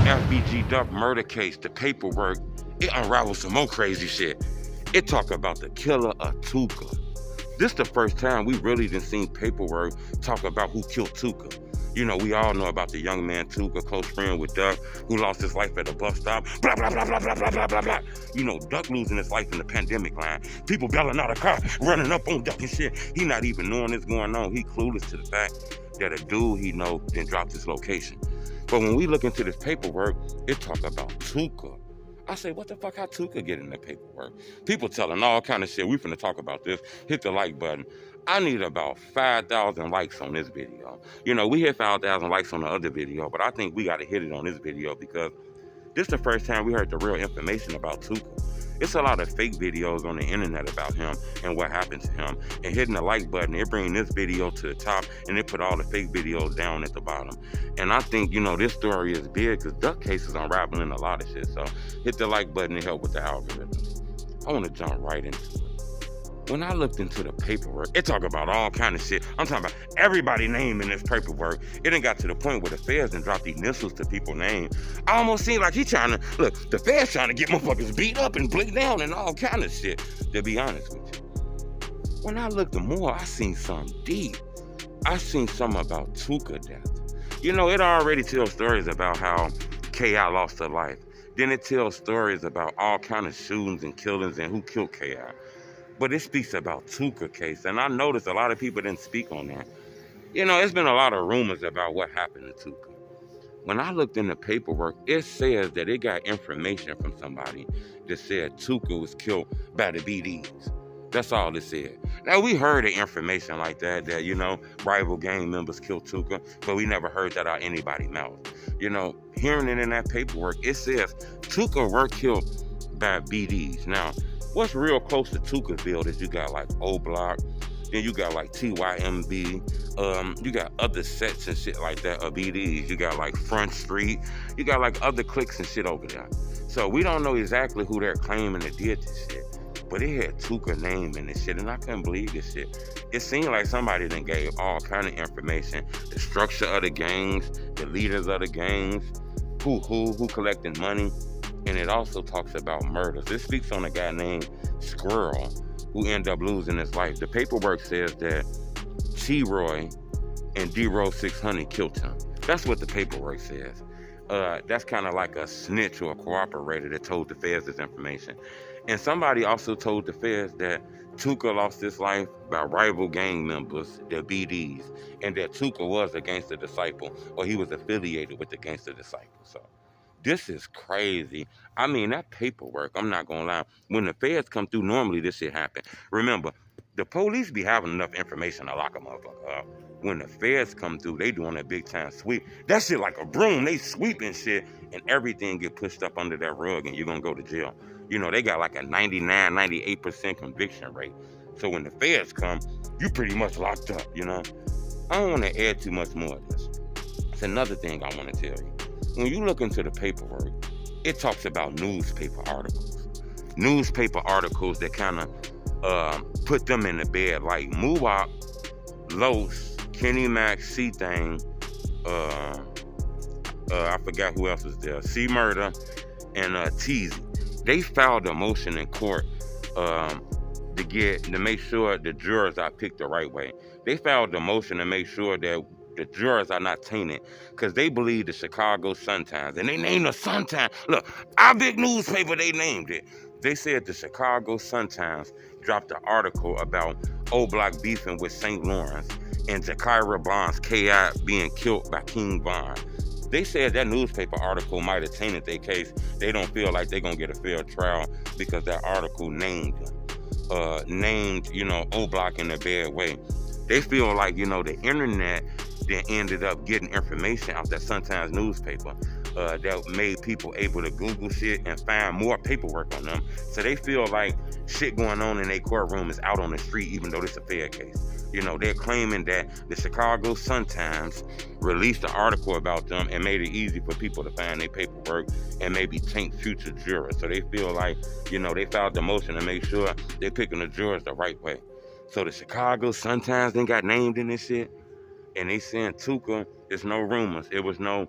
FBG Duck murder case, the paperwork, it unravels some more crazy shit. It talk about the killer of Tooka. This the first time we really done seen paperwork talk about who killed Tooka. You know, we all know about the young man Tooka, close friend with Duck, who lost his life at a bus stop. Blah, blah, blah, blah, blah, blah, blah, blah, blah. You know, Duck losing his life in the pandemic line. People bailing out a car, running up on Duck and shit. He not even knowing what's going on. He clueless to the fact that a dude he know then dropped his location. But when we look into this paperwork, it talk about Tooka. I say, what the fuck, how Tooka get in the paperwork? People telling all kind of shit. We finna talk about this. Hit the like button. I need about 5,000 likes on this video. You know, we hit 5,000 likes on the other video, but I think we gotta hit it on this video because this is the first time we heard the real information about Tooka. It's a lot of fake videos on the internet about him and what happened to him. And hitting the like button, it brings this video to the top and it put all the fake videos down at the bottom. And I think, you know, this story is big because Duck case is unraveling a lot of shit. So hit the like button to help with the algorithms. I want to jump right into it. When I looked into the paperwork, it talk about all kind of shit. I'm talking about everybody's name in this paperwork. It done got to the point where the feds done dropped the initials to people's names. I almost seem like he trying to, look, the feds trying to get motherfuckers beat up and bleed down and all kind of shit, to be honest with you. When I looked more, I seen something deep. I seen something about Tooka death. You know, it already tells stories about how K.I. lost her life. Then it tells stories about all kind of shootings and killings and who killed K.I. But it speaks about Tooka case, and I noticed a lot of people didn't speak on that. You know, it's been a lot of rumors about what happened to Tooka. When I looked in the paperwork, it says that it got information from somebody that said Tooka was killed by the BDs. That's all it said. Now, we heard the information like that, you know, rival gang members killed Tooka, but we never heard that out anybody's mouth. You know, hearing it in that paperwork, it says Tooka were killed by BDs. Now, what's real close to Tookaville is you got like Oblock, then you got like TYMB, you got other sets and shit like that of BDs. You got like Front Street, you got like other cliques and shit over there. So we don't know exactly who they're claiming that did this shit, but it had Tooka name in this shit, and I couldn't believe this shit. It seemed like somebody then gave all kind of information, the structure of the gangs, the leaders of the gangs, who collecting money. And it also talks about murders. This speaks on a guy named Squirrel who ended up losing his life. The paperwork says that T-Roy and D-Row 600 killed him. That's what the paperwork says. That's kind of like a snitch or a cooperator that told the feds this information. And somebody also told the feds that Tooka lost his life by rival gang members, the BDs, and that Tooka was a gangster disciple, or he was affiliated with the gangster disciple. So this is crazy. I mean, that paperwork, I'm not gonna lie. When the feds come through, normally this shit happen. Remember, the police be having enough information to lock a motherfucker up. When the feds come through, they doing a big time sweep. That shit like a broom. They sweeping shit and everything get pushed up under that rug and you're gonna go to jail. You know, they got like a 99, 98% conviction rate. So when the feds come, you pretty much locked up, you know? I don't wanna add too much more of this. It's another thing I wanna tell you. When you look into the paperwork, it talks about newspaper articles. Newspaper articles that kind of put them in the bed, like Muwak, Los, Kenny Mac, C-Thing, I forgot who else was there, C-Murder, and Teasy. They filed a motion in court to make sure the jurors are picked the right way. They filed a motion to make sure that the jurors are not tainted because they believe the Chicago SunTimes, and they named the SunTimes. Look, our big newspaper, they named it. They said the Chicago SunTimes dropped an article about Oblock beefing with St. Lawrence and Jakira Bond's K.I. being killed by King Bond. They said that newspaper article might have tainted their case. They don't feel like they're going to get a fair trial because that article named you know, Oblock in a bad way. They feel like, you know, the internet then ended up getting information out that SunTimes newspaper that made people able to Google shit and find more paperwork on them. So they feel like shit going on in their courtroom is out on the street, even though this is a fair case. You know, they're claiming that the Chicago SunTimes released an article about them and made it easy for people to find their paperwork and maybe taint future jurors. So they feel like, you know, they filed the motion to make sure they're picking the jurors the right way. So the Chicago SunTimes then got named in this shit. And they saying Tooka, it's no rumors. It was no